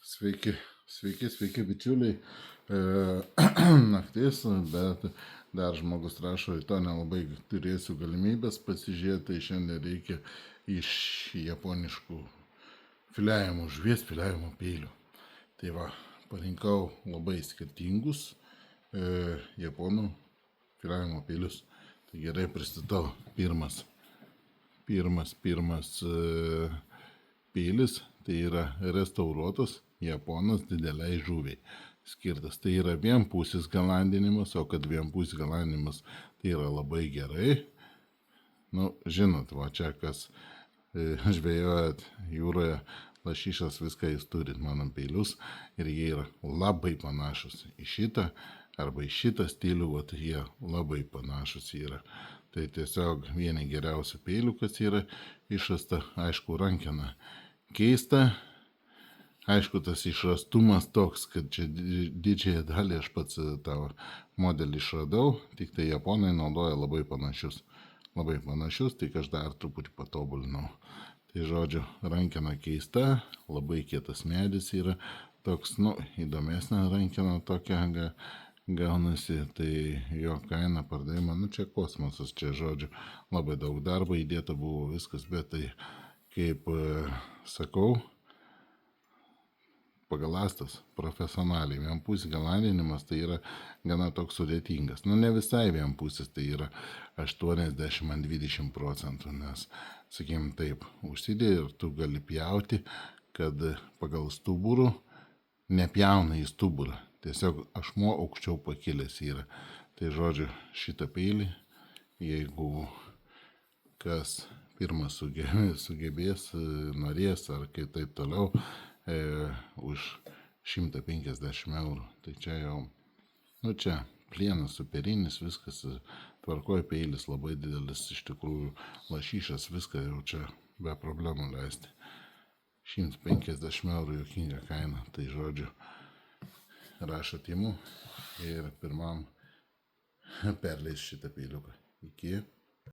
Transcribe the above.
Sveiki, bičiuliai. Naktis, bet dar žmogus rašo, to nelabai turėsiu galimybės pasižiūrėti, tai šiandien reikia iš japoniškų filiavimo, žuvies filiavimo peilių. Tai va, parinkau labai skirtingus japonų filiavimo peilius. Tai gerai pristatau. Pirmas peilis, tai yra restauruotas japonas dideliai žuviai skirtas. Tai yra vienpusis galandinimas, o kad vienpusis galandinimas tai yra labai gerai. Nu, žinot, va čia kas žvejojat jūroje, lašišas, viską jūs turit mano peilius ir jie yra labai panašus į šitą arba į šitą stilių, vat jie labai panašus yra. Tai tiesiog vieni geriausių peilių, kas yra išrasta, aišku, rankena keista. Aišku, tas išrastumas toks, kad čia didžiąją dalį aš pats tą modelį išradau, tik tai japonai naudoja labai panašius, tai aš dar truputį patobulinau. Tai žodžiu, rankena keista, labai kietas medis yra, toks, įdomesnė rankena tokia gaunasi, tai jo kaina pardavimo, čia kosmosas, čia žodžiu, labai daug darbo įdėta buvo viskas, bet tai, kaip sakau, pagalastas profesionaliai. Vienpusis galandinimas tai yra gana toks sudėtingas. Ne visai vienpusis, tai yra 80-20%, nes, sakykim, taip, užsidėjai ir tu gali pjauti, kad pagal stuburų nepjauna į stuburą. Tiesiog ašmuo aukščiau pakilęs yra. Tai žodžiu, šitą peilį, jeigu kas pirmas sugebės, norės ar kaip taip toliau, už 150 eurų. Tai čia jau, čia plienas superinis, viskas tvarkoja, peilis labai didelis, iš tikrųjų lašišas, viską jau čia be problemų leisti. 150 eurų jokinga kaina, tai žodžiu, rašot imu ir pirmam perleis šitą peiliuką. Iki.